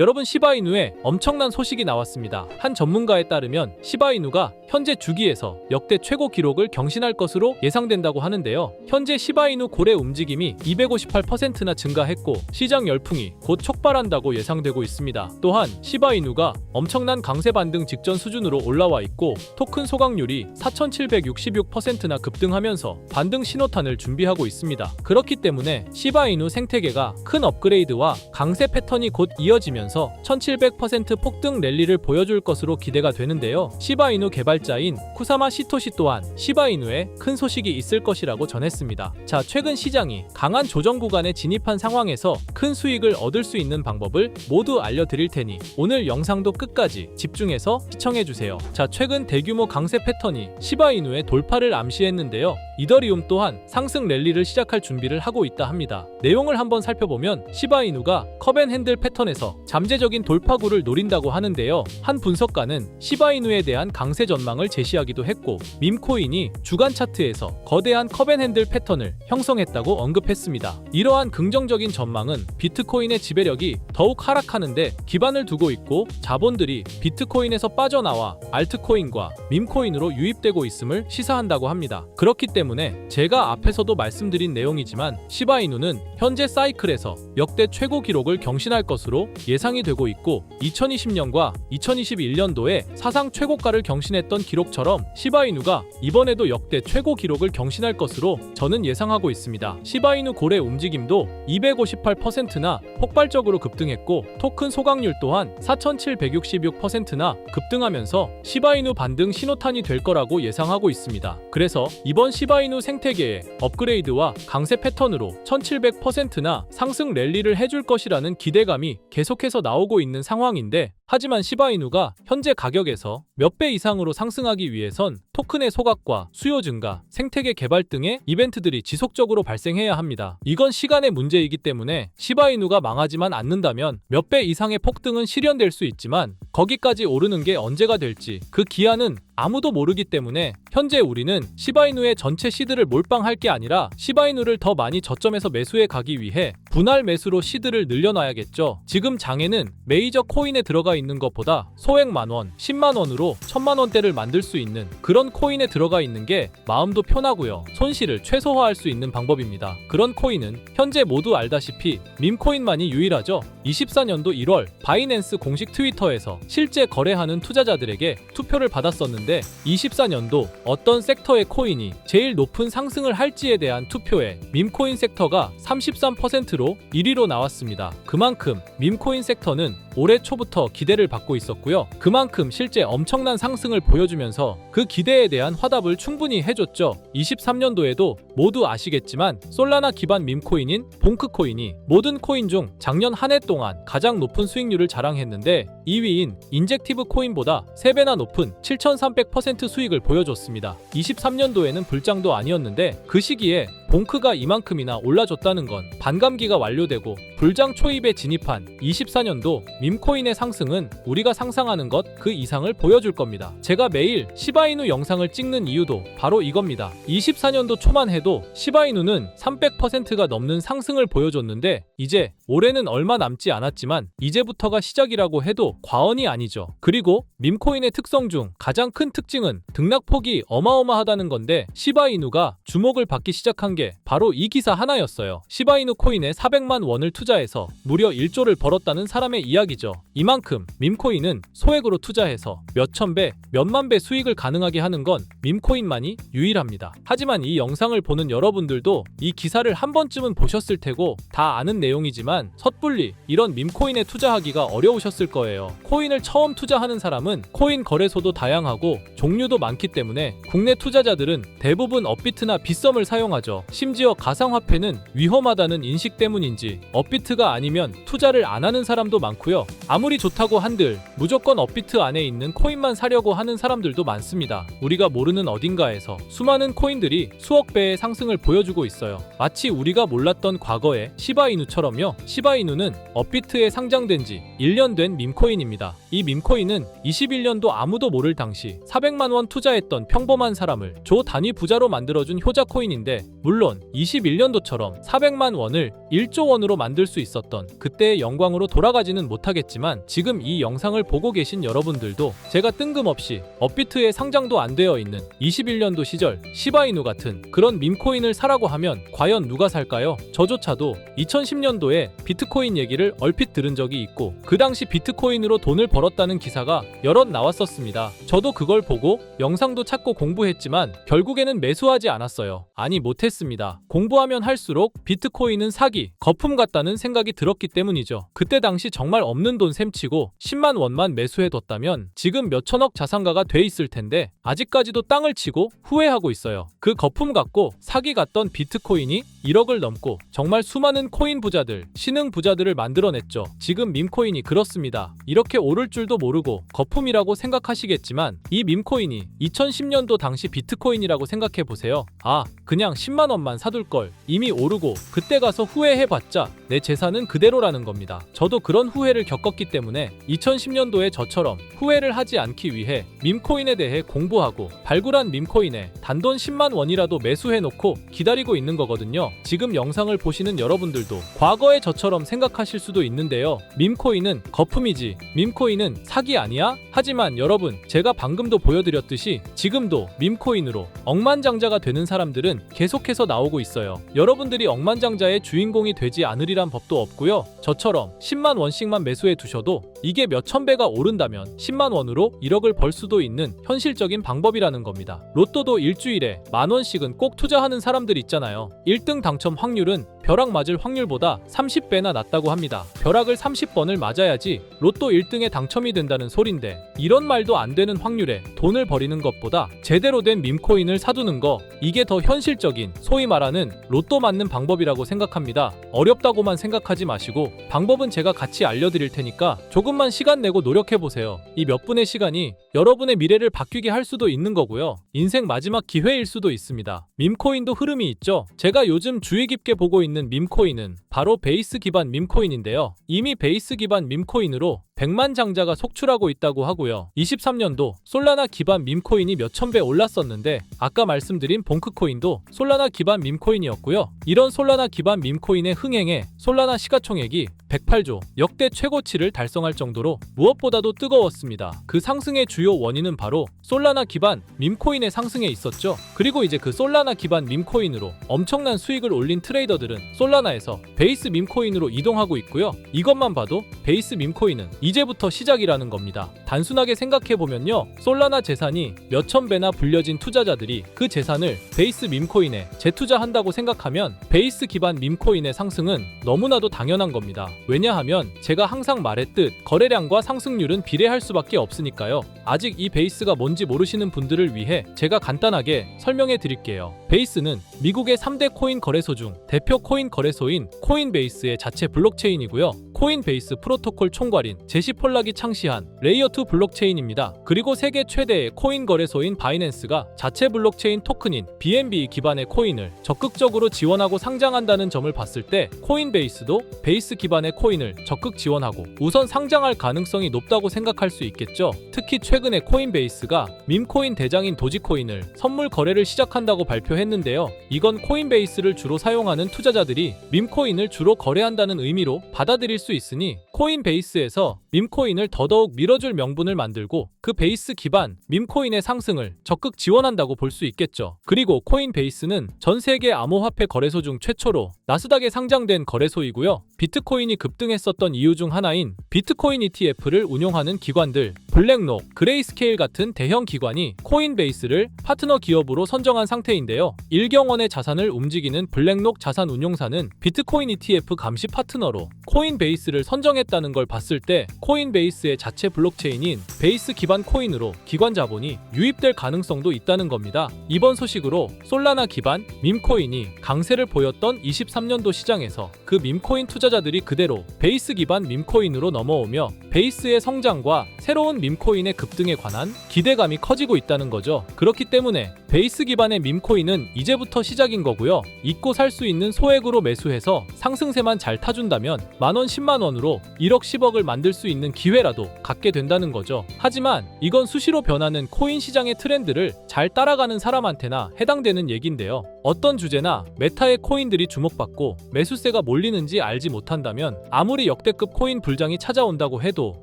여러분, 시바이누에 엄청난 소식이 나왔습니다. 한 전문가에 따르면 시바이누가 현재 주기에서 역대 최고 기록을 경신할 것으로 예상된다고 하는데요. 현재 시바이누 거래 움직임이 258%나 증가했고 시장 열풍이 곧 촉발한다고 예상되고 있습니다. 또한 시바이누가 엄청난 강세 반등 직전 수준으로 올라와 있고 토큰 소각률이 4766%나 급등하면서 반등 신호탄을 준비하고 있습니다. 그렇기 때문에 시바이누 생태계가 큰 업그레이드와 강세 패턴이 곧 이어지면서 1700% 폭등 랠리를 보여줄 것으로 기대가 되는데요. 시바이누 개발자인 쿠사마 시토시 또한 시바이누에 큰 소식이 있을 것이라고 전했습니다. 자, 최근 시장이 강한 조정 구간에 진입한 상황에서 큰 수익을 얻을 수 있는 방법을 모두 알려드릴 테니 오늘 영상도 끝까지 집중해서 시청해주세요. 자, 최근 대규모 강세 패턴이 시바이누의 돌파를 암시했는데요. 이더리움 또한 상승 랠리를 시작할 준비를 하고 있다 합니다. 내용을 한번 살펴보면 시바이누가 컵앤핸들 패턴에서 잠재적인 돌파구를 노린다고 하는데요. 한 분석가는 시바이누에 대한 강세 전망을 제시하기도 했고 밈코인이 주간 차트에서 거대한 컵앤핸들 패턴을 형성했다고 언급했습니다. 이러한 긍정적인 전망은 비트코인의 지배력이 더욱 하락하는데 기반을 두고 있고 자본들이 비트코인에서 빠져나와 알트코인과 밈코인으로 유입되고 있음을 시사한다고 합니다. 그렇기 때문에 제가 앞에서도 말씀드린 내용이지만 시바이누는 현재 사이클에서 역대 최고 기록을 경신할 것으로 예상이 되고 있고 2020년과 2021년도에 사상 최고가를 경신했던 기록처럼 시바이누가 이번에도 역대 최고 기록을 경신할 것으로 저는 예상하고 있습니다. 시바이누 거래 움직임도 258%나 폭발적으로 급등했고 토큰 소각률 또한 4766%나 급등하면서 시바이누 반등 신호탄이 될 거라고 예상하고 있습니다. 그래서 이번 시바이누 생태계의 업그레이드와 강세 패턴으로 1700%나 상승 랠리를 해줄 것이라는 기대감이 계속해서 나오고 있는 상황인데 하지만 시바이누가 현재 가격에서 몇 배 이상으로 상승하기 위해선 토큰의 소각과 수요 증가, 생태계 개발 등의 이벤트들이 지속적으로 발생해야 합니다. 이건 시간의 문제이기 때문에 시바이누가 망하지만 않는다면 몇 배 이상의 폭등은 실현될 수 있지만 거기까지 오르는 게 언제가 될지 그 기한은 아무도 모르기 때문에 현재 우리는 시바이누의 전체 시드를 몰빵할 게 아니라 시바이누를 더 많이 저점에서 매수해 가기 위해 분할 매수로 시드를 늘려놔야겠죠. 지금 장에는 메이저 코인에 들어가 있는 것보다 소액 만원, 10만원으로 1000만원대를 만들 수 있는 그런 코인에 들어가 있는 게 마음도 편하고요. 손실을 최소화할 수 있는 방법입니다. 그런 코인은 현재 모두 알다시피 밈코인만이 유일하죠. 24년도 1월 바이낸스 공식 트위터에서 실제 거래하는 투자자들에게 투표를 받았었는데 24년도 어떤 섹터의 코인이 제일 높은 상승을 할지에 대한 투표에 밈코인 섹터가 33%로 1위로 나왔습니다. 그만큼 밈코인 섹터는 올해 초부터 기대를 받고 있었고요. 그만큼 실제 엄청난 상승을 보여주면서 그 기대에 대한 화답을 충분히 해줬죠. 23년도에도 모두 아시겠지만 솔라나 기반 밈코인인 봉크코인이 모든 코인 중 작년 한 해 동안 가장 높은 수익률을 자랑했는데 2위인 인젝티브 코인보다 3배나 높은 7300% 수익을 보여줬습니다. 23년도에는 불장도 아니었는데 그 시기에 봉크가 이만큼이나 올라줬다는 건 반감기가 완료되고 불장 초입에 진입한 24년도 밈코인의 상승은 우리가 상상하는 것 그 이상을 보여줄 겁니다. 제가 매일 시바이누 영상을 찍는 이유도 바로 이겁니다. 24년도 초만 해도 시바이누는 300%가 넘는 상승을 보여줬는데 이제 올해는 얼마 남지 않았지만 이제부터가 시작이라고 해도 과언이 아니죠. 그리고 밈코인의 특성 중 가장 큰 특징은 등락폭이 어마어마하다는 건데 시바이누가 주목을 받기 시작한 게 바로 이 기사 하나였어요. 시바이누 코인에 400만 원을 투자해서 무려 1조를 벌었다는 사람의 이야기죠. 이만큼 밈코인은 소액으로 투자해서 몇천 배, 몇만 배 수익을 가능하게 하는 건 밈코인만이 유일합니다. 하지만 이 영상을 보는 여러분들도 이 기사를 한 번쯤은 보셨을 테고 다 아는 내용이지만 섣불리 이런 밈코인에 투자하기가 어려우셨을 거예요. 코인을 처음 투자하는 사람은 코인 거래소도 다양하고 종류도 많기 때문에 국내 투자자들은 대부분 업비트나 빗썸을 사용하죠. 심지어 가상화폐는 위험하다는 인식 때문인지 업비트가 아니면 투자를 안 하는 사람도 많고요. 아무리 좋다고 한들 무조건 업비트 안에 있는 코인만 사려고 하는 사람들도 많습니다. 우리가 모르는 어딘가에서 수많은 코인들이 수억 배의 상승을 보여주고 있어요. 마치 우리가 몰랐던 과거의 시바이누처럼요. 시바이누는 업비트에 상장된 지 1년 된 밈코인입니다. 이 밈코인은 21년도 아무도 모를 당시 400만 원 투자했던 평범한 사람을 조 단위 부자로 만들어준 효자 코인인데, 물론 21년도처럼 400만 원을 1조 원으로 만들 수 있었던 그때의 영광으로 돌아가지는 못하겠지만, 지금 이 영상을 보고 계신 여러분들도 제가 뜬금없이 업비트에 상장도 안 되어 있는 21년도 시절 시바이누 같은 그런 밈코인을 사라고 하면 과연 누가 살까요? 저조차도 2010년도에 비트코인 얘기를 얼핏 들은 적이 있고, 그 당시 비트코인으로 돈을 벌었다는 기사가 여럿 나왔었습니다. 저도 그걸 보고 영상도 찾고 공부했지만 결국에는 매수하지 않았어요. 아니, 못했습니다. 공부하면 할수록 비트코인은 사기, 거품 같다는 생각이 들었기 때문이죠. 그때 당시 정말 없는 돈 셈치고 10만 원만 매수해뒀다면 지금 몇천억 자산가가 돼 있을 텐데, 아직까지도 땅을 치고 후회하고 있어요. 그 거품 같고 사기 같던 비트코인이 1억을 넘고 정말 수많은 코인 부자들, 신흥 부자들을 만들어냈죠. 지금 밈코인이 그렇습니다. 이렇게 오를 줄도 모르고 거품이라고 생각하시겠지만, 이 밈코인이 2010년도 당시 비트코인이라고 생각해보세요. 아, 그냥 10만 원만 사둘걸. 이미 오르고 그때 가서 후회해봤자 내 재산은 그대로라는 겁니다. 저도 그런 후회를 겪었기 때문에 2010년도에 저처럼 후회를 하지 않기 위해 밈코인에 대해 공부하고 발굴한 밈코인에 단돈 10만 원이라도 매수해놓고 기다리고 있는 거거든요. 지금 영상을 보시는 여러분들도 과거의 저처럼 생각하실 수도 있는데요. 밈코인은 거품이지, 밈코인은 사기 아니야? 하지만 여러분, 제가 방금도 보여드렸듯이 지금도 밈코인으로 억만장자가 되는 사람들은 계속해서 나오고 있어요. 여러분들이 억만장자의 주인공이 되지 않으리란 법도 없고요. 저처럼 10만 원씩만 매수해 두셔도 이게 몇천 배가 오른다면 10만 원으로 1억을 벌 수도 있는 현실적인 방법이라는 겁니다. 로또도 일주일에 만 원씩은 꼭 투자하는 사람들 있잖아요. 1등 당첨 확률은 벼락 맞을 확률보다 30배나 낮다고 합니다. 벼락을 30번을 맞아야지 로또 1등에 당첨이 된다는 소린데, 이런 말도 안 되는 확률에 돈을 버리는 것보다 제대로 된 밈코인을 사두는 거, 이게 더 현실적인, 소위 말하는 로또 맞는 방법이라고 생각합니다. 어렵다고만 생각하지 마시고 방법은 제가 같이 알려드릴 테니까 조금만 시간 내고 노력해보세요. 이 몇 분의 시간이 여러분의 미래를 바뀌게 할 수도 있는 거고요. 인생 마지막 기회일 수도 있습니다. 밈코인도 흐름이 있죠. 제가 요즘 주의 깊게 보고 있는 밈코인은 바로 베이스 기반 밈코인인데요. 이미 베이스 기반 밈코인으로 100만 장자가 속출하고 있다고 하고요. 23년도 솔라나 기반 밈코인이 몇천 배 올랐었는데, 아까 말씀드린 봉크코인도 솔라나 기반 밈코인이었고요. 이런 솔라나 기반 밈코인의 흥행에 솔라나 시가총액이 108조, 역대 최고치를 달성할 정도로 무엇보다도 뜨거웠습니다. 그 상승의 주요 원인은 바로 솔라나 기반 밈코인의 상승에 있었죠. 그리고 이제 그 솔라나 기반 밈코인으로 엄청난 수익을 올린 트레이더들은 솔라나에서 베이스 밈코인으로 이동하고 있고요. 이것만 봐도 베이스 밈코인은 이제부터 시작이라는 겁니다. 단순하게 생각해보면요, 솔라나 재산이 몇천 배나 불려진 투자자들이 그 재산을 베이스 밈코인에 재투자한다고 생각하면 베이스 기반 밈코인의 상승은 너무나도 당연한 겁니다. 왜냐하면 제가 항상 말했듯 거래량과 상승률은 비례할 수밖에 없으니까요. 아직 이 베이스가 뭔지 모르시는 분들을 위해 제가 간단하게 설명해 드릴게요. 베이스는 미국의 3대 코인 거래소 중 대표 코인 거래소인 코인베이스의 자체 블록체인이고요. 코인베이스 프로토콜 총괄인 제시 폴락이 창시한 레이어2 블록체인입니다. 그리고 세계 최대의 코인 거래소인 바이낸스가 자체 블록체인 토큰인 BNB 기반의 코인을 적극적으로 지원하고 상장한다는 점을 봤을 때, 코인베이스도 베이스 기반의 코인을 적극 지원하고 우선 상장할 가능성이 높다고 생각할 수 있겠죠. 특히 최근에 코인베이스가 밈코인 대장인 도지코인을 선물 거래를 시작한다고 발표했는데요. 이건 코인베이스를 주로 사용하는 투자자들이 밈코인을 주로 거래한다는 의미로 받아들일 수 있으니, 코인베이스에서 밈코인을 더더욱 밀어줄 명분을 만들고 그 베이스 기반 밈코인의 상승을 적극 지원한다고 볼 수 있겠죠. 그리고 코인베이스는 전 세계 암호화폐 거래소 중 최초로 나스닥에 상장된 거래소이고요. 비트코인이 급등했었던 이유 중 하나인 비트코인 ETF를 운용하는 기관들, 블랙록, 그레이스케일 같은 대형 기관이 코인베이스를 파트너 기업으로 선정한 상태인데요. 1경 원의 자산을 움직이는 블랙록 자산운용사는 비트코인 ETF 감시 파트너로 코인베이스를 선정했다는 걸 봤을 때, 코인베이스의 자체 블록체인인 베이스 기반 코인으로 기관 자본이 유입될 가능성도 있다는 겁니다. 이번 소식으로 솔라나 기반 밈코인이 강세를 보였던 23년도 시장에서 그 밈코인 투자자들이 그대로 베이스 기반 밈코인으로 넘어오며 베이스의 성장과 새로운 밈코인의 급등에 관한 기대감이 커지고 있다는 거죠. 그렇기 때문에 베이스 기반의 밈코인은 이제부터 시작인 거고요. 잊고 살 수 있는 소액으로 매수해서 상승세만 잘 타준다면 만원 10만원으로 1억 10억을 만들 수 있는 기회라도 갖게 된다는 거죠. 하지만 이건 수시로 변하는 코인 시장의 트렌드를 잘 따라가는 사람한테나 해당되는 얘긴데요. 어떤 주제나 메타의 코인들이 주목받고 매수세가 몰리는지 알지 못한다면 아무리 역대급 코인 불장이 찾아온다고 해도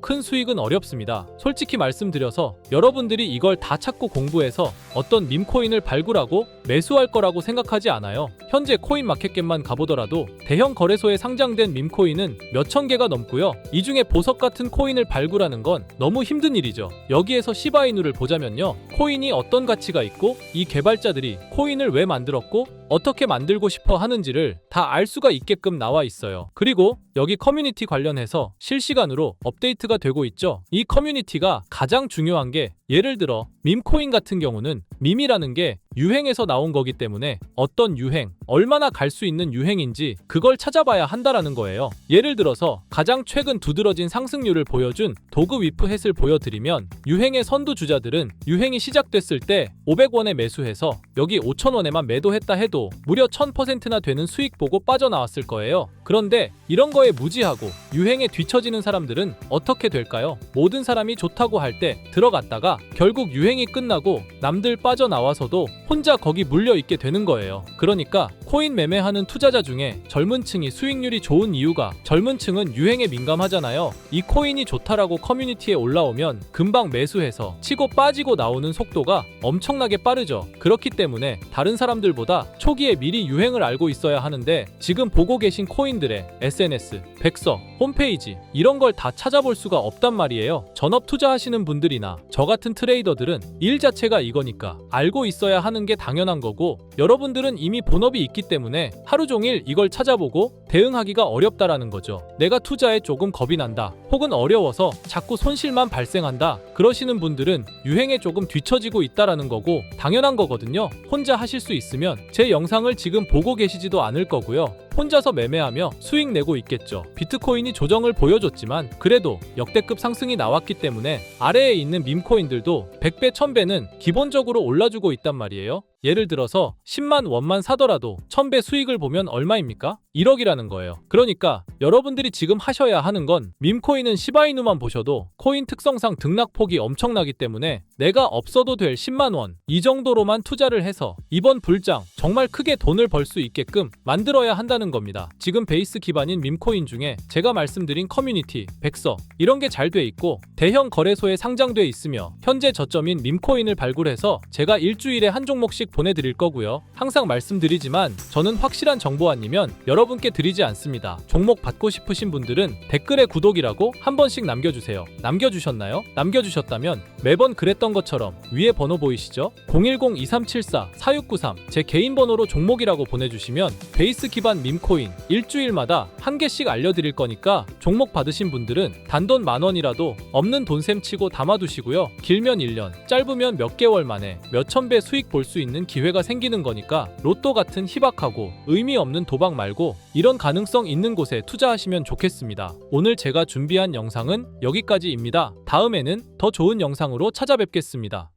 큰 수익은 어렵습니다. 솔직히 말씀드려서 여러분들이 이걸 다 찾고 공부해서 어떤 밈코인을 발굴하고 매수할 거라고 생각하지 않아요. 현재 코인마켓겟만 가보더라도 대형 거래소에 상장된 밈코인은 몇천 개가 넘고요. 이 중에 보석 같은 코인을 발굴하는 건 너무 힘든 일이죠. 여기에서 시바이누를 보자면요. 코인이 어떤 가치가 있고 이 개발자들이 코인을 왜 만들었고 어떻게 만들고 싶어 하는지를 다 알 수가 있게끔 나와 있어요. 그리고 여기 커뮤니티 관련해서 실시간으로 업데이트가 되고 있죠. 이 커뮤니티가 가장 중요한 게 예를 들어 밈코인 같은 경우는 밈이라는 게 유행에서 나온 거기 때문에 어떤 유행, 얼마나 갈 수 있는 유행인지 그걸 찾아봐야 한다라는 거예요. 예를 들어서 가장 최근 두드러진 상승률을 보여준 도그 위프햇을 보여드리면 유행의 선두주자들은 유행이 시작됐을 때 500원에 매수해서 여기 5,000원에만 매도했다 해도 무려 1000%나 되는 수익 보고 빠져나왔을 거예요. 그런데 이런 거에 무지하고 유행에 뒤처지는 사람들은 어떻게 될까요? 모든 사람이 좋다고 할 때 들어갔다가 결국 유행이 끝나고 남들 빠져나와서도 혼자 거기 물려있게 되는 거예요. 그러니까 코인 매매하는 투자자 중에 젊은 층이 수익률이 좋은 이유가 젊은 층은 유행에 민감하잖아요. 이 코인이 좋다라고 커뮤니티에 올라오면 금방 매수해서 치고 빠지고 나오는 속도가 엄청나게 빠르죠. 그렇기 때문에 다른 사람들보다 초기에 미리 유행을 알고 있어야 하는데 지금 보고 계신 코인들의 SNS, 백서, 홈페이지 이런 걸 다 찾아볼 수가 없단 말이에요. 전업 투자하시는 분들이나 저 같은 트레이더들은 일 자체가 이거니까 알고 있어야 하는 게 당연한 거고 여러분들은 이미 본업이 있기 때문에 하루 종일 이걸 찾아보고 대응하기가 어렵다라는 거죠. 내가 투자에 조금 겁이 난다 혹은 어려워서 자꾸 손실만 발생한다 그러시는 분들은 유행에 조금 뒤처지고 있다라는 거고 당연한 거거든요. 혼자 하실 수 있으면 제 영상을 지금 보고 계시지도 않을 거고요. 혼자서 매매하며 수익 내고 있겠죠. 비트코인이 조정을 보여줬지만 그래도 역대급 상승이 나왔기 때문에 아래에 있는 밈코인들도 100배, 1000배는 기본적으로 올라주고 있단 말이에요. 예를 들어서 10만 원만 사더라도 1000배 수익을 보면 얼마입니까? 1억이라는 거예요. 그러니까 여러분들이 지금 하셔야 하는 건 밈코인은 시바이누만 보셔도 코인 특성상 등락폭이 엄청나기 때문에 내가 없어도 될 10만 원 이 정도로만 투자를 해서 이번 불장 정말 크게 돈을 벌 수 있게끔 만들어야 한다는 겁니다. 지금 베이스 기반인 밈코인 중에 제가 말씀드린 커뮤니티, 백서 이런 게 잘 돼 있고 대형 거래소에 상장돼 있으며 현재 저점인 밈코인을 발굴해서 제가 일주일에 한 종목씩 보내드릴 거고요. 항상 말씀드리지만 저는 확실한 정보 아니면 여러분께 드리지 않습니다. 종목 받고 싶으신 분들은 댓글에 구독이라고 한 번씩 남겨주세요. 남겨주셨나요? 남겨주셨다면 매번 그랬던 것처럼 위에 번호 보이시죠? 010-2374-4693 제 개인 번호로 종목이라고 보내주시면 베이스 기반 밈코인 일주일마다 한 개씩 알려드릴 거니까 종목 받으신 분들은 단돈 만원이라도 없는 돈셈 치고 담아두시고요. 길면 1년, 짧으면 몇 개월 만에 몇천 배 수익 볼 수 있는 기회가 생기는 거니까 로또 같은 희박하고 의미 없는 도박 말고 이런 가능성 있는 곳에 투자하시면 좋겠습니다. 오늘 제가 준비한 영상은 여기까지입니다. 다음에는 더 좋은 영상으로 찾아뵙겠습니다.